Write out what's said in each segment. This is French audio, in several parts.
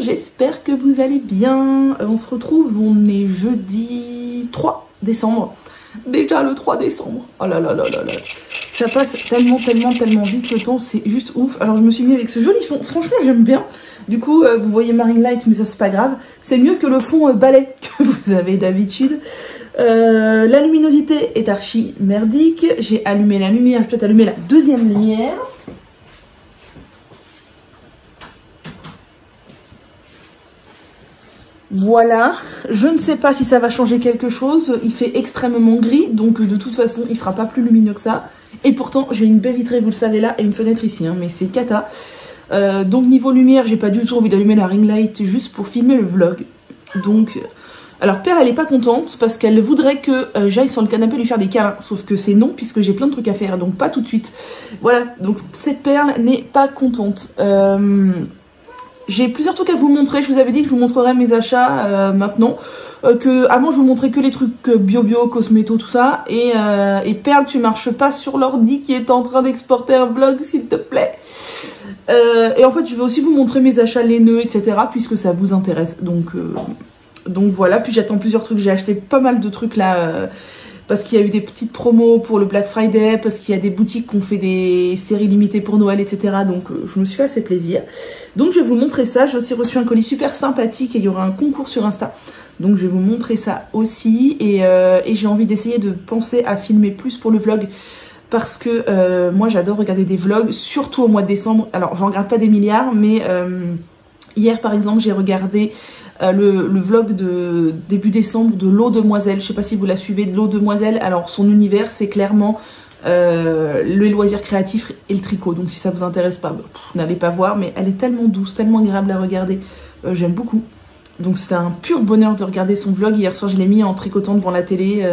j'espère que vous allez bien. On se retrouve, on est jeudi 3 décembre. Déjà le 3 décembre. Oh là là là là là. Ça passe tellement vite le temps, c'est juste ouf. Alors je me suis mis avec ce joli fond, franchement j'aime bien. Du coup vous voyez Marine Light, mais ça c'est pas grave. C'est mieux que le fond balai que vous avez d'habitude. La luminosité est archi merdique. J'ai allumé la lumière, je vais peut-être allumer la deuxième lumière. Voilà, je ne sais pas si ça va changer quelque chose, il fait extrêmement gris, donc de toute façon il sera pas plus lumineux que ça. Et pourtant j'ai une baie vitrée, vous le savez là, et une fenêtre ici, hein, mais c'est cata. Donc niveau lumière, j'ai pas du tout envie d'allumer la ring light juste pour filmer le vlog. Donc, alors Perle elle est pas contente parce qu'elle voudrait que j'aille sur le canapé lui faire des câlins, sauf que c'est non puisque j'ai plein de trucs à faire, donc pas tout de suite. Voilà, donc cette Perle n'est pas contente. J'ai plusieurs trucs à vous montrer, je vous avais dit que je vous montrerai mes achats maintenant. Que avant je vous montrais que les trucs bio, cosméto, tout ça. Et Perle, tu marches pas sur l'ordi qui est en train d'exporter un vlog, s'il te plaît. Et en fait je vais aussi vous montrer mes achats laineux, etc. puisque ça vous intéresse. Donc voilà, puis j'attends plusieurs trucs, j'ai acheté pas mal de trucs là. Parce qu'il y a eu des petites promos pour le Black Friday, parce qu'il y a des boutiques qui ont fait des séries limitées pour Noël, etc. Donc je me suis fait assez plaisir. Donc je vais vous montrer ça. J'ai aussi reçu un colis super sympathique et il y aura un concours sur Insta. Donc je vais vous montrer ça aussi. Et j'ai envie d'essayer de penser à filmer plus pour le vlog. Parce que moi j'adore regarder des vlogs, surtout au mois de décembre. Alors j'en regarde pas des milliards, mais hier par exemple j'ai regardé... le vlog de début décembre de L'Eau Demoiselle, je sais pas si vous la suivez, de L'Eau Demoiselle. Alors son univers c'est clairement les loisirs créatifs et le tricot, donc si ça vous intéresse pas, n'allez pas voir, mais elle est tellement douce, tellement agréable à regarder, j'aime beaucoup. Donc c'était un pur bonheur de regarder son vlog. Hier soir je l'ai mis en tricotant devant la télé.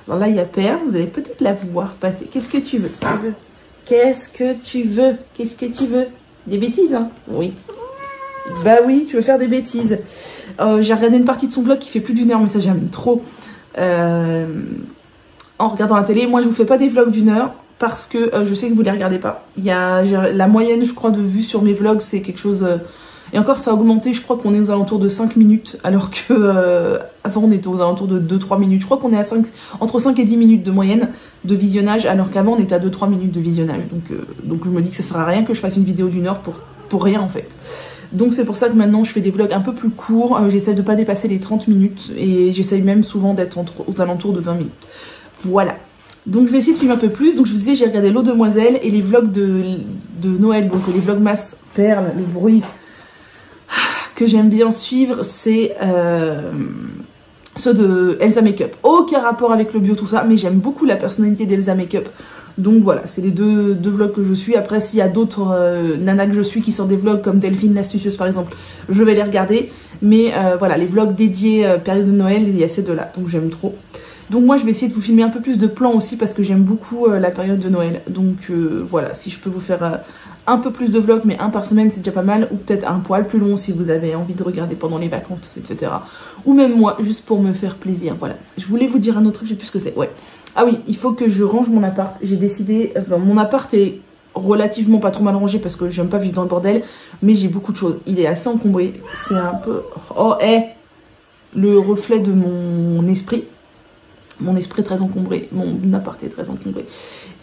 Alors là il y a Perle, vous allez peut-être la voir passer. Qu'est-ce que tu veux? Qu'est-ce que tu veux? Qu'est-ce que tu veux? Des bêtises, hein? Oui. Bah oui, tu veux faire des bêtises. J'ai regardé une partie de son vlog qui fait plus d'1 heure, mais ça j'aime trop. En regardant la télé, moi je vous fais pas des vlogs d'1 heure parce que je sais que vous les regardez pas. Il y a la moyenne, je crois, de vues sur mes vlogs, c'est quelque chose... et encore ça a augmenté, je crois qu'on est aux alentours de 5 minutes, alors que avant on était aux alentours de 2-3 minutes. Je crois qu'on est à entre 5 et 10 minutes de moyenne de visionnage, alors qu'avant on était à 2-3 minutes de visionnage. Donc je me dis que ça sert à rien que je fasse une vidéo d'1 heure pour rien en fait. Donc c'est pour ça que maintenant je fais des vlogs un peu plus courts, j'essaie de pas dépasser les 30 minutes et j'essaye même souvent d'être aux alentours de 20 minutes. Voilà. Donc je vais essayer de filmer un peu plus. Donc je vous disais, j'ai regardé L'Eau Demoiselle et les vlogs de Noël, donc les vlogmas Perle, le bruit que j'aime bien suivre, c'est ceux de Elsa Makeup. Aucun rapport avec le bio, tout ça, mais j'aime beaucoup la personnalité d'Elsa Makeup. Donc voilà, c'est les deux vlogs que je suis. Après, s'il y a d'autres nanas que je suis qui sortent des vlogs comme Delphine l'astucieuse par exemple, je vais les regarder. Mais voilà, les vlogs dédiés période de Noël, il y a ces deux-là, donc j'aime trop. Donc moi, je vais essayer de vous filmer un peu plus de plans aussi parce que j'aime beaucoup la période de Noël. Donc voilà, si je peux vous faire un peu plus de vlogs, mais un par semaine, c'est déjà pas mal. Ou peut-être un poil plus long si vous avez envie de regarder pendant les vacances, etc. Ou même moi, juste pour me faire plaisir, voilà. Je voulais vous dire un autre truc, je sais plus ce que c'est, ouais. Ah oui, il faut que je range mon appart. J'ai décidé, mon appart est relativement pas trop mal rangé parce que j'aime pas vivre dans le bordel, mais j'ai beaucoup de choses. Il est assez encombré, c'est un peu... Oh, le reflet de mon esprit. Mon esprit est très encombré, mon appart est très encombré.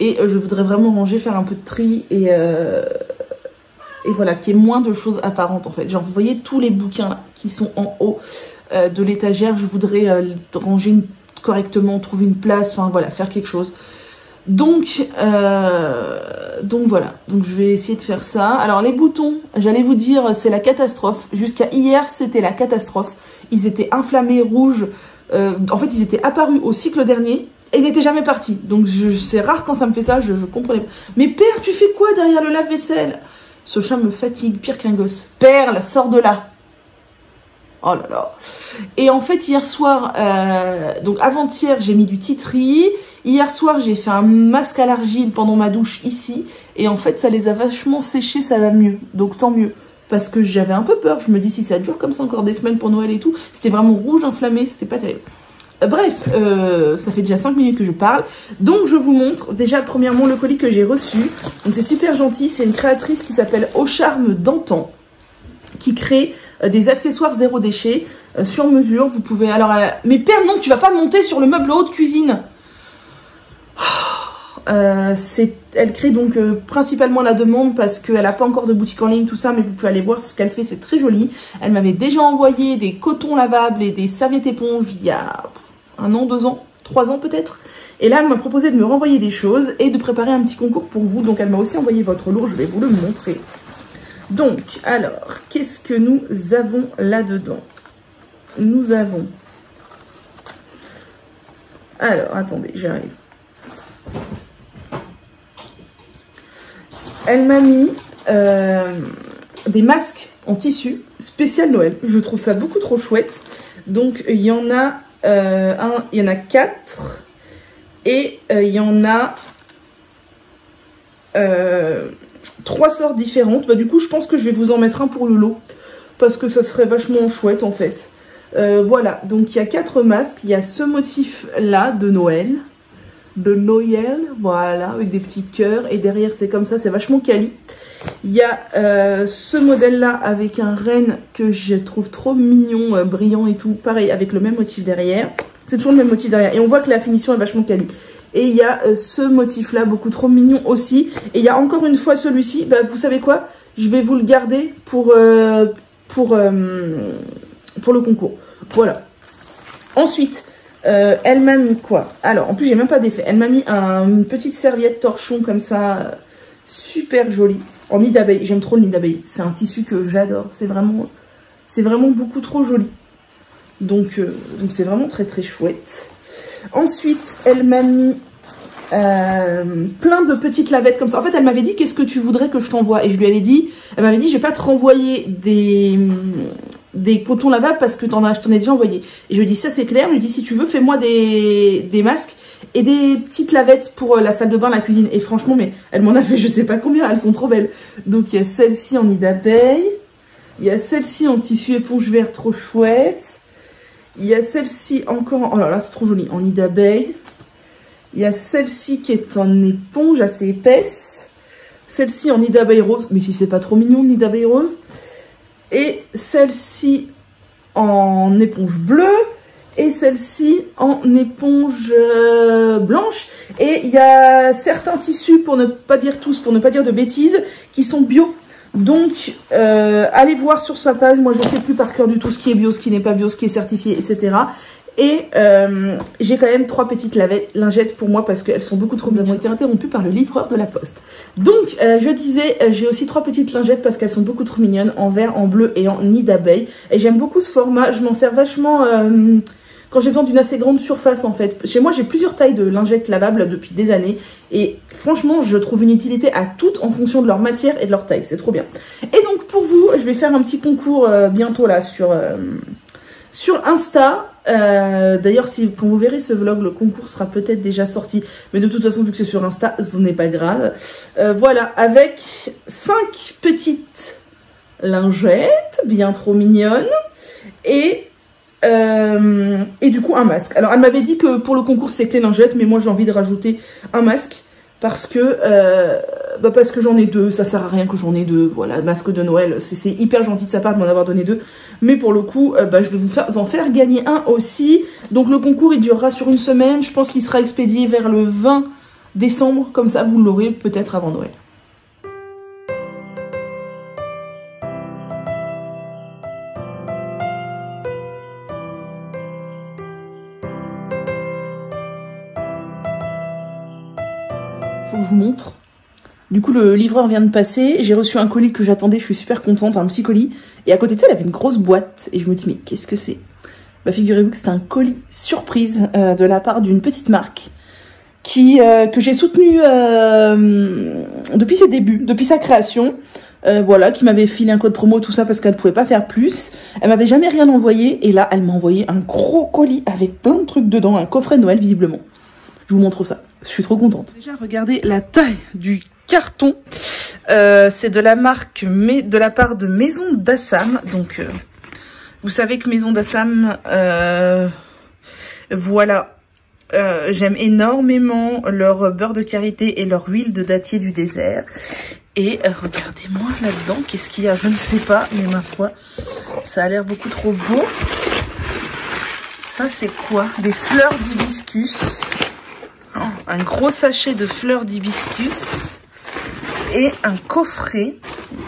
Et je voudrais vraiment ranger, faire un peu de tri et voilà, qu'il y ait moins de choses apparentes en fait. Genre vous voyez tous les bouquins là, qui sont en haut de l'étagère, je voudrais ranger correctement, trouver une place, enfin voilà, faire quelque chose. Donc voilà, donc je vais essayer de faire ça. Alors les boutons, j'allais vous dire, c'est la catastrophe. Jusqu'à hier, c'était la catastrophe. Ils étaient inflammés, rouges. En fait, ils étaient apparus au cycle dernier et ils n'étaient jamais partis. Donc c'est rare quand ça me fait ça, je comprenais pas. Mais Perle, tu fais quoi derrière le lave-vaisselle? Ce chat me fatigue, pire qu'un gosse. Perle, sors de là. Oh là là. Et en fait, hier soir, donc avant-hier, j'ai mis du titri. Hier soir, j'ai fait un masque à l'argile pendant ma douche ici. Et en fait, ça les a vachement séchés, ça va mieux. Donc tant mieux. Parce que j'avais un peu peur. Je me dis, si ça dure comme ça encore des semaines pour Noël et tout, c'était vraiment rouge, inflammé, c'était pas terrible. Bref, ça fait déjà 5 minutes que je parle. Donc je vous montre déjà premièrement le colis que j'ai reçu. Donc c'est super gentil, c'est une créatrice qui s'appelle Au Charme d'Antan qui crée des accessoires zéro déchet sur mesure. Vous pouvez... Alors, mais Perle, non, tu vas pas monter sur le meuble haut de cuisine. Elle crée donc principalement la demande parce qu'elle n'a pas encore de boutique en ligne, tout ça, mais vous pouvez aller voir ce qu'elle fait, c'est très joli. Elle m'avait déjà envoyé des cotons lavables et des serviettes éponges il y a 1 an, 2 ans, 3 ans peut-être. Et là, elle m'a proposé de me renvoyer des choses et de préparer un petit concours pour vous. Donc, elle m'a aussi envoyé votre lot, je vais vous le montrer. Donc, alors, qu'est-ce que nous avons là-dedans? Nous avons... Alors, attendez, j'arrive. Elle m'a mis des masques en tissu spécial Noël. Je trouve ça beaucoup trop chouette. Donc, il y en a 4 et il y en a 3 sortes différentes. Bah, du coup, je pense que je vais vous en mettre un pour le lot parce que ça serait vachement chouette en fait. Voilà, donc il y a 4 masques. Il y a ce motif-là de Noël. Voilà, avec des petits cœurs. Et derrière, c'est comme ça, c'est vachement quali. Il y a ce modèle-là avec un renne que je trouve trop mignon, brillant et tout. Pareil, avec le même motif derrière. C'est toujours le même motif derrière. Et on voit que la finition est vachement quali. Et il y a ce motif-là, beaucoup trop mignon aussi. Et il y a encore une fois celui-ci. Bah, vous savez quoi? Je vais vous le garder pour le concours. Voilà. Ensuite... elle m'a mis quoi? Alors, en plus, j'ai même pas d'effet. Elle m'a mis une petite serviette torchon comme ça, super jolie, en nid d'abeille. J'aime trop le nid d'abeille. C'est un tissu que j'adore. C'est vraiment beaucoup trop joli. Donc c'est vraiment très très chouette. Ensuite, elle m'a mis plein de petites lavettes comme ça. En fait, elle m'avait dit, qu'est-ce que tu voudrais que je t'envoie? Et je lui avais dit, elle m'avait dit, je vais pas te renvoyer des cotons lavables parce que je t'en ai déjà envoyé. Et je lui ai dit, ça c'est clair. Je lui ai dit, si tu veux, fais-moi des masques et des petites lavettes pour la salle de bain, la cuisine. Et franchement, mais elle m'en a fait je sais pas combien, elles sont trop belles. Donc il y a celle-ci en nid d'abeille. Il y a celle-ci en tissu éponge vert, trop chouette. Il y a celle-ci encore, oh là là, c'est trop joli, en nid d'abeille. Il y a celle-ci qui est en éponge assez épaisse. Celle-ci en nid d'abeille rose. Mais si c'est pas trop mignon, nid d'abeille rose. Et celle-ci en éponge bleue. Et celle-ci en éponge blanche. Et il y a certains tissus, pour ne pas dire tous, pour ne pas dire de bêtises, qui sont bio. Donc, allez voir sur sa page. Moi, je sais plus par cœur du tout ce qui est bio, ce qui n'est pas bio, ce qui est certifié, etc. Et j'ai quand même 3 petites lingettes pour moi parce qu'elles sont beaucoup trop mignonnes. Nous avons été interrompues par le livreur de la poste. Donc, je disais, j'ai aussi 3 petites lingettes parce qu'elles sont beaucoup trop mignonnes, en vert, en bleu et en nid d'abeille. Et j'aime beaucoup ce format. Je m'en sers vachement quand j'ai besoin d'une assez grande surface en fait. Chez moi, j'ai plusieurs tailles de lingettes lavables depuis des années. Et franchement, je trouve une utilité à toutes en fonction de leur matière et de leur taille. C'est trop bien. Et donc, pour vous, je vais faire un petit concours bientôt là sur Insta. D'ailleurs, quand vous verrez ce vlog, le concours sera peut-être déjà sorti. Mais de toute façon, vu que c'est sur Insta, ce n'est pas grave. Voilà, avec 5 petites lingettes, bien trop mignonnes. Et du coup, un masque. Alors, elle m'avait dit que pour le concours, c'était que les lingettes. Mais moi, j'ai envie de rajouter un masque. Parce que j'en ai 2, ça sert à rien que j'en ai 2, voilà, masque de Noël, c'est hyper gentil de sa part de m'en avoir donné 2, mais pour le coup, je vais en faire gagner un aussi, donc le concours il durera sur une semaine, je pense qu'il sera expédié vers le 20 décembre, comme ça vous l'aurez peut-être avant Noël. Faut que je vous montre. Du coup, le livreur vient de passer. J'ai reçu un colis que j'attendais. Je suis super contente. Un petit colis. Et à côté de ça, il avait une grosse boîte. Et je me dis, mais qu'est-ce que c'est? Bah, figurez-vous que c'est un colis surprise de la part d'une petite marque que j'ai soutenue depuis ses débuts, depuis sa création. Voilà, qui m'avait filé un code promo, tout ça, parce qu'elle ne pouvait pas faire plus. Elle m'avait jamais rien envoyé. Et là, elle m'a envoyé un gros colis avec plein de trucs dedans. Un coffret de Noël, visiblement. Je vous montre ça. Je suis trop contente. Déjà, regardez la taille du carton. C'est de la marque, mais de la part de Maison d'Assam. Donc, vous savez que Maison d'Assam, voilà. J'aime énormément leur beurre de karité et leur huile de dattier du désert. Et regardez-moi là-dedans, qu'est-ce qu'il y a? Je ne sais pas, mais ma foi, ça a l'air beaucoup trop beau. Ça, c'est quoi? Des fleurs d'hibiscus. Oh, un gros sachet de fleurs d'hibiscus. Et un coffret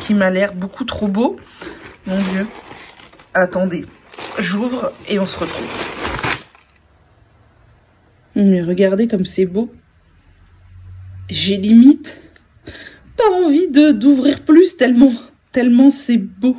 qui m'a l'air beaucoup trop beau. Mon Dieu. Attendez, j'ouvre et on se retrouve. Mais regardez comme c'est beau. J'ai limite pas envie d'ouvrir plus tellement c'est beau.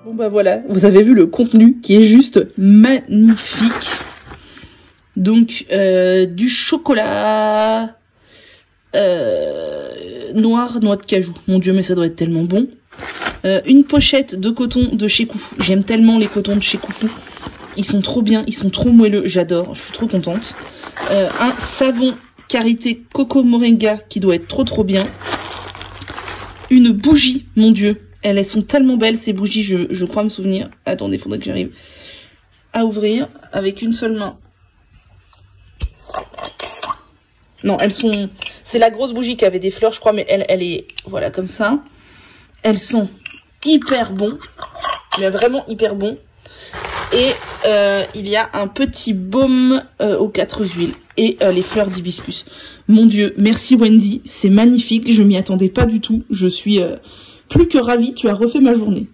Bon bah voilà, vous avez vu le contenu qui est juste magnifique. Donc du chocolat noir, noix de cajou. Mon Dieu, mais ça doit être tellement bon. Une pochette de coton de chez Koufou. J'aime tellement les cotons de chez Koufou. Ils sont trop bien, ils sont trop moelleux, j'adore, je suis trop contente. Un savon Karité Coco Moringa qui doit être trop bien. Une bougie, mon Dieu. Elles sont tellement belles ces bougies, je crois me souvenir. Attendez, il faudrait que j'arrive à ouvrir avec une seule main. Non, elles sont... C'est la grosse bougie qui avait des fleurs, je crois, mais elle est... Voilà, comme ça. Elles sont hyper bon. Mais vraiment hyper bon. Et il y a un petit baume aux 4 huiles. Et les fleurs d'hibiscus. Mon Dieu, merci Wendy. C'est magnifique. Je m'y attendais pas du tout. Je suis... plus que ravie, tu as refait ma journée.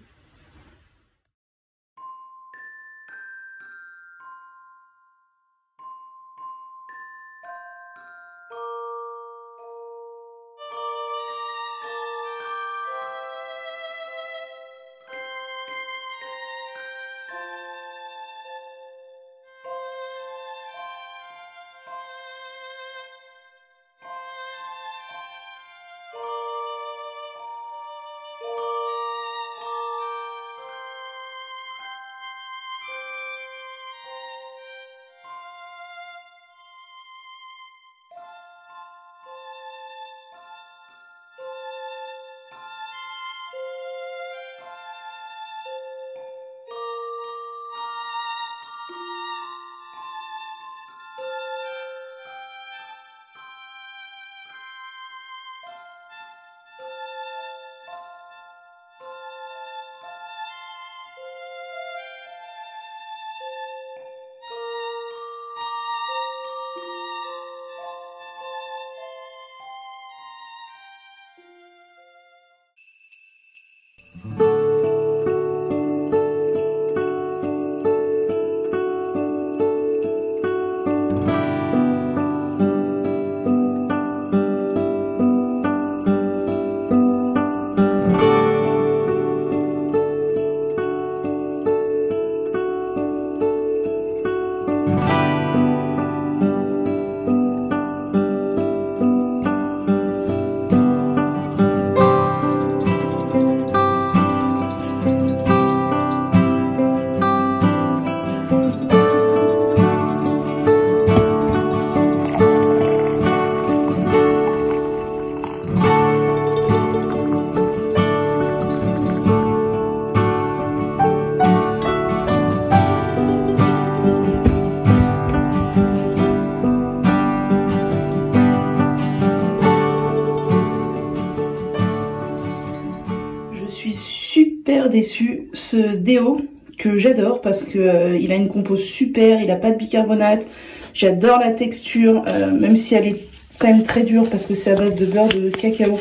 suis super déçue. Ce déo que j'adore parce que il a une compo super, il a pas de bicarbonate. J'adore la texture, même si elle est quand même très dure parce que c'est à base de beurre de cacao.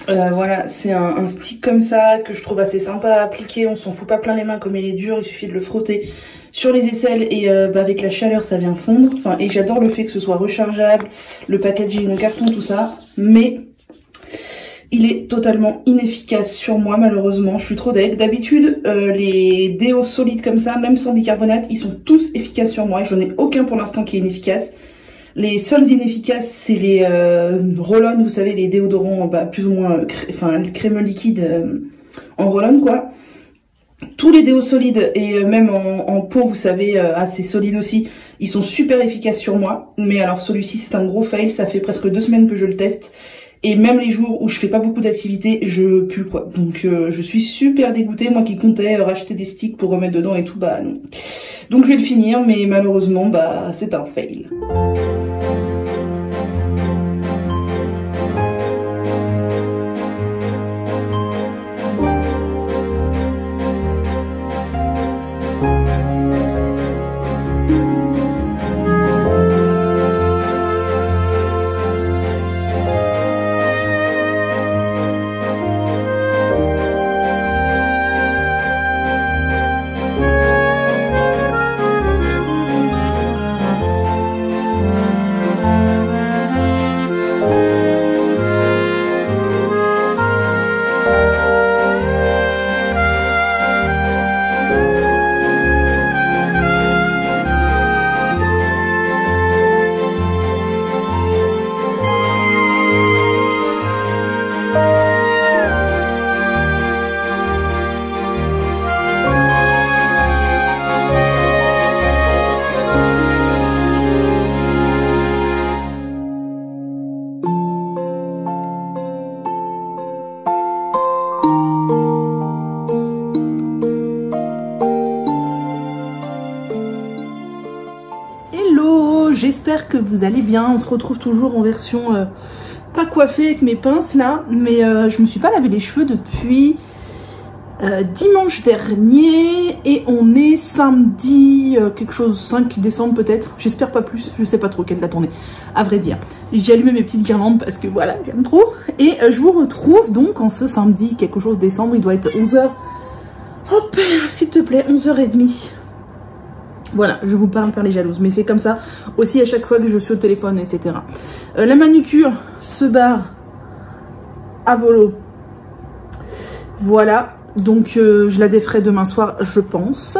Voilà, c'est un stick comme ça que je trouve assez sympa à appliquer. On s'en fout pas plein les mains comme il est dur, il suffit de le frotter sur les aisselles et avec la chaleur ça vient fondre. Enfin, et j'adore le fait que ce soit rechargeable, le packaging en carton, tout ça. Mais il est totalement inefficace sur moi malheureusement, je suis trop deg. D'habitude les déos solides comme ça, même sans bicarbonate, ils sont tous efficaces sur moi et j'en ai aucun pour l'instant qui est inefficace. Les seuls inefficaces c'est les roll-on, vous savez, les déodorants plus ou moins crème liquide en roll-on quoi. Tous les déos solides et même en pot, vous savez, assez solides aussi, ils sont super efficaces sur moi. Mais alors celui-ci c'est un gros fail, ça fait presque 2 semaines que je le teste. Et même les jours où je fais pas beaucoup d'activités, je pue quoi. Donc je suis super dégoûtée, moi qui comptais racheter des sticks pour remettre dedans et tout, bah non. Donc je vais le finir, mais malheureusement, bah c'est un fail. J'espère que vous allez bien. On se retrouve toujours en version pas coiffée avec mes pinces là, mais je me suis pas lavé les cheveux depuis dimanche dernier et on est samedi quelque chose 5 décembre peut-être, j'espère pas plus, je sais pas trop quelle date on est à vrai dire. J'ai allumé mes petites guirlandes parce que voilà, j'aime trop et je vous retrouve donc en ce samedi quelque chose décembre, il doit être 11h. Oh père, s'il te plaît, 11h30. Voilà, je vous parle par les jalouses, mais c'est comme ça aussi à chaque fois que je suis au téléphone, etc. La manucure se barre à volo. Voilà, donc je la déferai demain soir, je pense.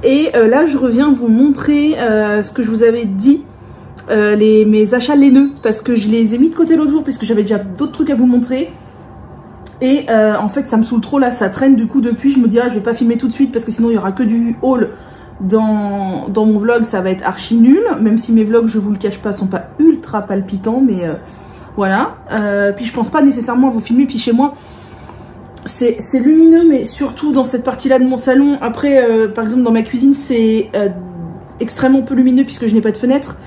Et là, je reviens vous montrer ce que je vous avais dit, mes achats laineux, parce que je les ai mis de côté l'autre jour, puisque j'avais déjà d'autres trucs à vous montrer. Et en fait, ça me saoule trop là, ça traîne. Du coup, depuis, je me dis, ah, je vais pas filmer tout de suite, parce que sinon, il y aura que du haul. Dans mon vlog ça va être archi nul, même si mes vlogs je vous le cache pas sont pas ultra palpitants, mais voilà. Puis je pense pas nécessairement à vous filmer, puis chez moi c'est lumineux, mais surtout dans cette partie là de mon salon. Après par exemple dans ma cuisine c'est extrêmement peu lumineux puisque je n'ai pas de fenêtre.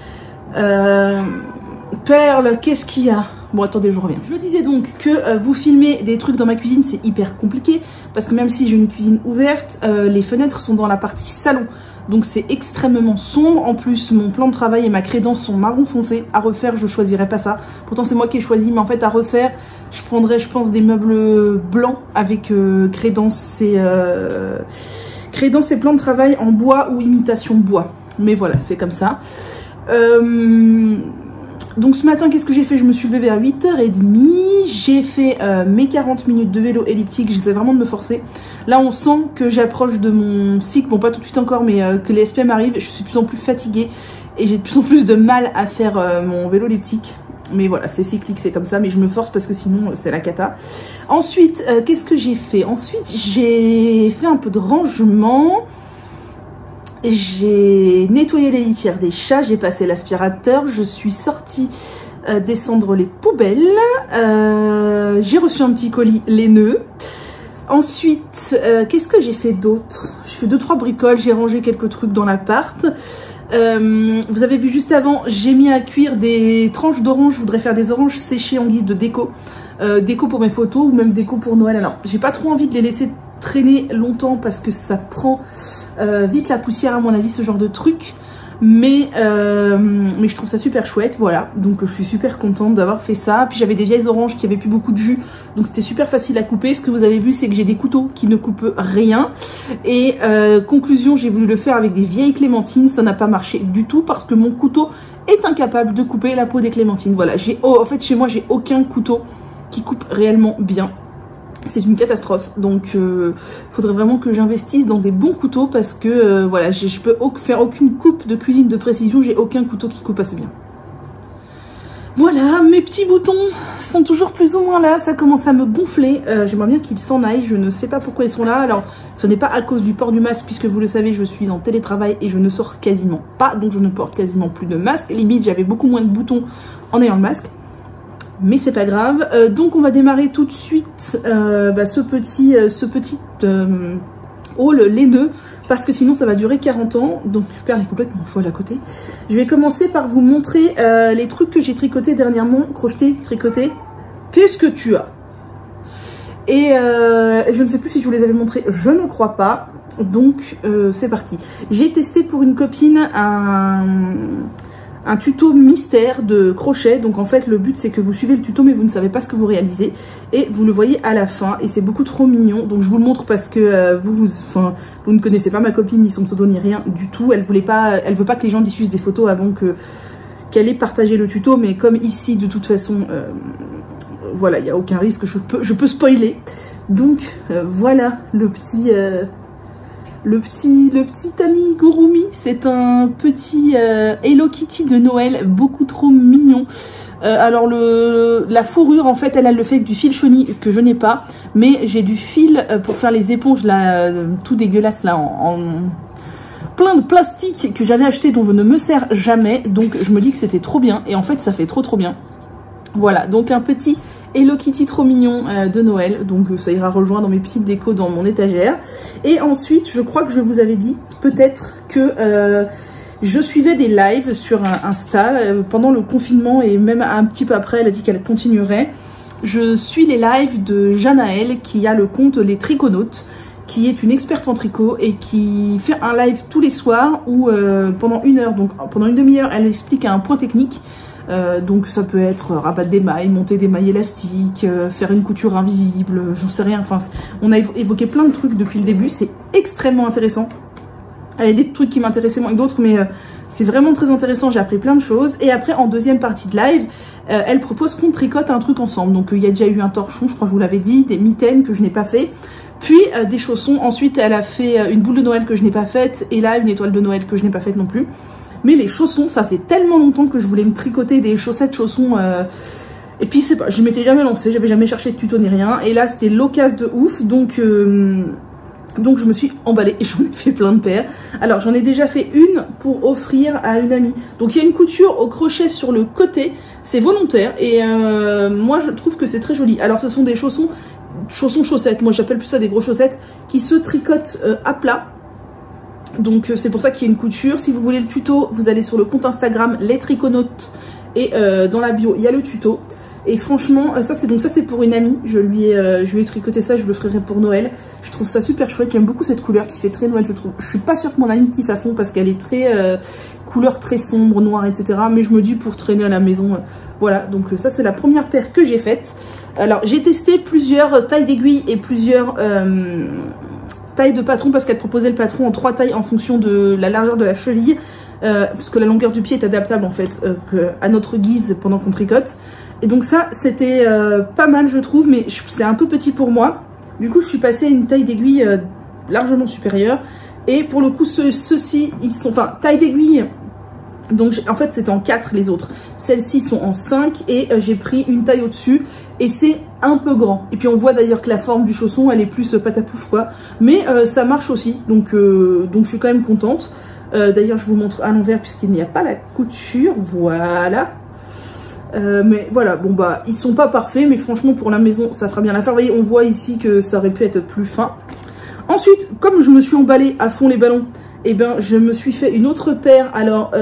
Perle, qu'est-ce qu'il y a? Bon attendez, je reviens. Je disais donc que vous filmer des trucs dans ma cuisine c'est hyper compliqué parce que même si j'ai une cuisine ouverte, les fenêtres sont dans la partie salon. Donc c'est extrêmement sombre. En plus mon plan de travail et ma crédence sont marron foncé. À refaire je choisirais pas ça. Pourtant c'est moi qui ai choisi, mais en fait à refaire je prendrais je pense des meubles blancs avec crédence et plan de travail en bois ou imitation bois. Mais voilà, c'est comme ça. Donc ce matin, qu'est-ce que j'ai fait? Je me suis levée vers 8h30, j'ai fait mes 40 minutes de vélo elliptique, j'essaie vraiment de me forcer. Là on sent que j'approche de mon cycle, bon pas tout de suite encore, mais que les SPM arrivent, je suis de plus en plus fatiguée et j'ai de plus en plus de mal à faire mon vélo elliptique. Mais voilà, c'est cyclique, c'est comme ça, mais je me force parce que sinon c'est la cata. Ensuite, qu'est-ce que j'ai fait? Ensuite, j'ai fait un peu de rangement. J'ai nettoyé les litières des chats, j'ai passé l'aspirateur, je suis sortie descendre les poubelles, j'ai reçu un petit colis laineux. Ensuite, qu'est-ce que j'ai fait d'autre? J'ai fait 2-3 bricoles, j'ai rangé quelques trucs dans l'appart. Vous avez vu juste avant, j'ai mis à cuire des tranches d'orange, je voudrais faire des oranges séchées en guise de déco. déco pour mes photos ou même déco pour Noël. Alors j'ai pas trop envie de les laisser traîner longtemps parce que ça prend vite la poussière à mon avis, ce genre de truc. Mais je trouve ça super chouette, voilà. Donc je suis super contente d'avoir fait ça. Puis j'avais des vieilles oranges qui avaient plus beaucoup de jus, donc c'était super facile à couper. Ce que vous avez vu, c'est que j'ai des couteaux qui ne coupent rien. Et conclusion, j'ai voulu le faire avec des vieilles clémentines, ça n'a pas marché du tout parce que mon couteau est incapable de couper la peau des clémentines. Voilà, en fait chez moi j'ai aucun couteau qui coupe réellement bien. C'est une catastrophe, donc faudrait vraiment que j'investisse dans des bons couteaux parce que voilà, je peux faire aucune coupe de cuisine de précision, j'ai aucun couteau qui coupe assez bien. Voilà, mes petits boutons sont toujours plus ou moins là, ça commence à me gonfler, j'aimerais bien qu'ils s'en aillent, je ne sais pas pourquoi ils sont là. Alors ce n'est pas à cause du port du masque puisque vous le savez, je suis en télétravail et je ne sors quasiment pas, donc je ne porte quasiment plus de masque, limite j'avais beaucoup moins de boutons en ayant le masque. Mais c'est pas grave, donc on va démarrer tout de suite ce petit haul laineux parce que sinon ça va durer 40 ans, donc Perle est complètement folle à côté. Je vais commencer par vous montrer les trucs que j'ai tricotés dernièrement, crochetés, tricotés. Qu'est-ce que tu as? Et je ne sais plus si je vous les avais montrés, je ne crois pas, donc c'est parti. J'ai testé pour une copine un tuto mystère de crochet, donc en fait le but c'est que vous suivez le tuto mais vous ne savez pas ce que vous réalisez et vous le voyez à la fin et c'est beaucoup trop mignon, donc je vous le montre parce que vous ne connaissez pas ma copine ni son pseudo ni rien du tout, elle veut pas que les gens diffusent des photos avant qu'elle ait partagé le tuto, mais comme ici de toute façon voilà, il n'y a aucun risque, je peux spoiler, donc voilà le petit amigurumi, c'est un petit Hello Kitty de Noël, beaucoup trop mignon. Alors la fourrure en fait elle le fait avec du fil choni que je n'ai pas, mais j'ai du fil pour faire les éponges là, tout dégueulasse là en plein de plastique que j'avais acheté dont je ne me sers jamais, donc je me dis que c'était trop bien et en fait ça fait trop bien. Voilà, donc un petit Hello Kitty trop mignon de Noël, donc ça ira rejoindre mes petites décos dans mon étagère. Et ensuite, je crois que je vous avais dit peut-être que je suivais des lives sur Insta pendant le confinement et même un petit peu après, elle a dit qu'elle continuerait. Je suis les lives de Janaël qui a le compte Les Triconautes, qui est une experte en tricot et qui fait un live tous les soirs où pendant une heure, donc pendant une demi-heure, elle explique un point technique. Donc ça peut être rabattre des mailles, monter des mailles élastiques, faire une couture invisible, j'en sais rien, enfin on a évoqué plein de trucs depuis le début, c'est extrêmement intéressant. Il y a des trucs qui m'intéressaient moins que d'autres, mais c'est vraiment très intéressant, j'ai appris plein de choses. Et après en deuxième partie de live, elle propose qu'on tricote un truc ensemble, donc il y a déjà eu un torchon, je crois que je vous l'avais dit, des mitaines que je n'ai pas fait, puis des chaussons, ensuite elle a fait une boule de Noël que je n'ai pas faite, et là une étoile de Noël que je n'ai pas faite non plus. Mais les chaussons, ça fait tellement longtemps que je voulais me tricoter des chaussettes chaussons. Et puis c'est pas, je m'étais jamais lancée, j'avais jamais cherché de tuto ni rien. Et là c'était l'occasion de ouf, donc je me suis emballée et j'en ai fait plein de paires. Alors j'en ai déjà fait une pour offrir à une amie. Donc il y a une couture au crochet sur le côté, c'est volontaire. Et moi je trouve que c'est très joli. Alors ce sont des chaussettes, moi j'appelle plus ça des gros chaussettes, qui se tricotent à plat. Donc c'est pour ça qu'il y a une couture. Si vous voulez le tuto, vous allez sur le compte Instagram Les Triconautes et dans la bio il y a le tuto. Et franchement ça c'est pour une amie, je lui ai tricoté ça, je le ferai pour Noël. Je trouve ça super chouette, j'aime beaucoup cette couleur qui fait très Noël, je trouve. Je suis pas sûre que mon amie kiffe à fond parce qu'elle est très couleur très sombre, noire, etc. Mais je me dis pour traîner à la maison, voilà. Donc ça c'est la première paire que j'ai faite. Alors j'ai testé plusieurs tailles d'aiguilles et plusieurs taille de patron parce qu'elle proposait le patron en 3 tailles en fonction de la largeur de la cheville, parce que la longueur du pied est adaptable en fait à notre guise pendant qu'on tricote. Et donc ça c'était pas mal je trouve, mais c'est un peu petit pour moi. Du coup je suis passée à une taille d'aiguille largement supérieure. Et pour le coup ceux-ci ils sont, enfin taille d'aiguille, donc en fait c'est en 4 les autres. Celles-ci sont en 5 et j'ai pris une taille au-dessus et c'est un peu grand. Et puis on voit d'ailleurs que la forme du chausson elle est plus patapouf quoi. Mais ça marche aussi, donc je suis quand même contente. D'ailleurs je vous montre à l'envers puisqu'il n'y a pas la couture, voilà. Mais voilà, bon bah ils sont pas parfaits mais franchement pour la maison ça fera bien l'affaire. Vous voyez, on voit ici que ça aurait pu être plus fin. Ensuite, comme je me suis emballée à fond les ballons, et ben je me suis fait une autre paire. Alors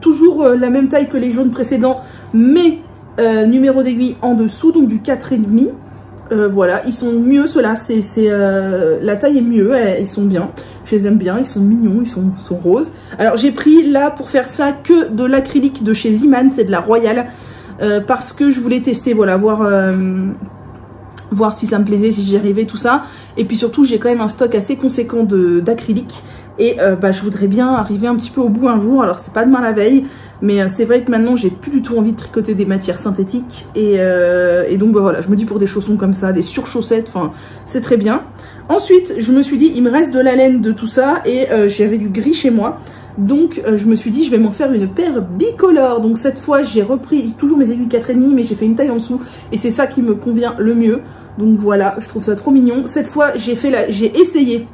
toujours la même taille que les jaunes précédents, mais numéro d'aiguille en dessous, donc du 4,5. Voilà, ils sont mieux ceux-là, la taille est mieux, ils sont bien, je les aime bien, ils sont mignons, ils sont roses. Alors j'ai pris là pour faire ça que de l'acrylique de chez Ziman, c'est de la Royale, parce que je voulais tester, voilà, voir si ça me plaisait, si j'y arrivais, tout ça. Et puis surtout j'ai quand même un stock assez conséquent d'acrylique. Et je voudrais bien arriver un petit peu au bout un jour. Alors c'est pas demain la veille, mais c'est vrai que maintenant j'ai plus du tout envie de tricoter des matières synthétiques. Et donc voilà, je me dis pour des chaussons comme ça, des surchaussettes, enfin c'est très bien. Ensuite je me suis dit il me reste de la laine de tout ça et j'avais du gris chez moi. Donc je me suis dit je vais m'en faire une paire bicolore. Donc cette fois j'ai repris toujours mes aiguilles 4,5 mais j'ai fait une taille en dessous. Et c'est ça qui me convient le mieux. Donc voilà, je trouve ça trop mignon. Cette fois j'ai essayé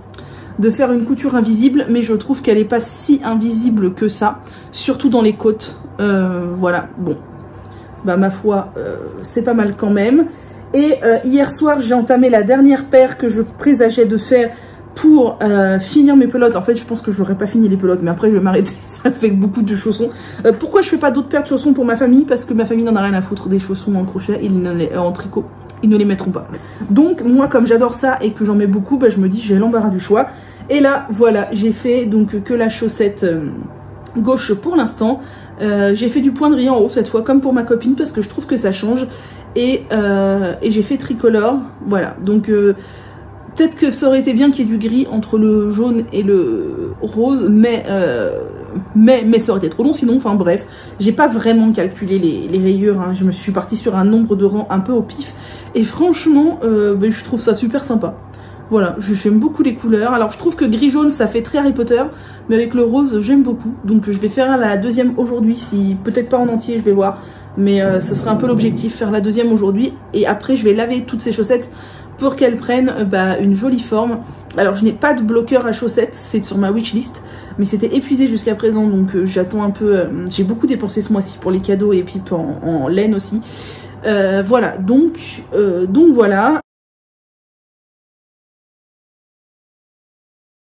de faire une couture invisible, mais je trouve qu'elle n'est pas si invisible que ça, surtout dans les côtes. Voilà, bon, bah ma foi, c'est pas mal quand même. Et hier soir, j'ai entamé la dernière paire que je présageais de faire pour finir mes pelotes. En fait, je pense que je n'aurais pas fini les pelotes, mais après je vais m'arrêter, ça fait beaucoup de chaussons. Pourquoi je fais pas d'autres paires de chaussons pour ma famille? Parce que ma famille n'en a rien à foutre des chaussons en crochet, en tricot. Ils ne les mettront pas. Donc moi comme j'adore ça et que j'en mets beaucoup, bah, je me dis j'ai l'embarras du choix. Et là voilà, j'ai fait donc que la chaussette gauche pour l'instant. J'ai fait du point de riz en haut cette fois comme pour ma copine parce que je trouve que ça change. Et j'ai fait tricolore. Voilà, donc peut-être que ça aurait été bien qu'il y ait du gris entre le jaune et le rose, mais ça aurait été trop long sinon, enfin bref. J'ai pas vraiment calculé les rayures, hein. Je me suis partie sur un nombre de rangs un peu au pif. Et franchement, je trouve ça super sympa. Voilà, j'aime beaucoup les couleurs. Alors je trouve que gris-jaune ça fait très Harry Potter, mais avec le rose j'aime beaucoup. Donc je vais faire la deuxième aujourd'hui, si peut-être pas en entier, je vais voir. Mais ce sera un peu l'objectif, faire la deuxième aujourd'hui. Et après je vais laver toutes ces chaussettes pour qu'elles prennent une jolie forme. Alors je n'ai pas de bloqueur à chaussettes, c'est sur ma wishlist, mais c'était épuisé jusqu'à présent, donc j'attends un peu. J'ai beaucoup dépensé ce mois-ci pour les cadeaux et puis en laine aussi. Voilà, donc voilà.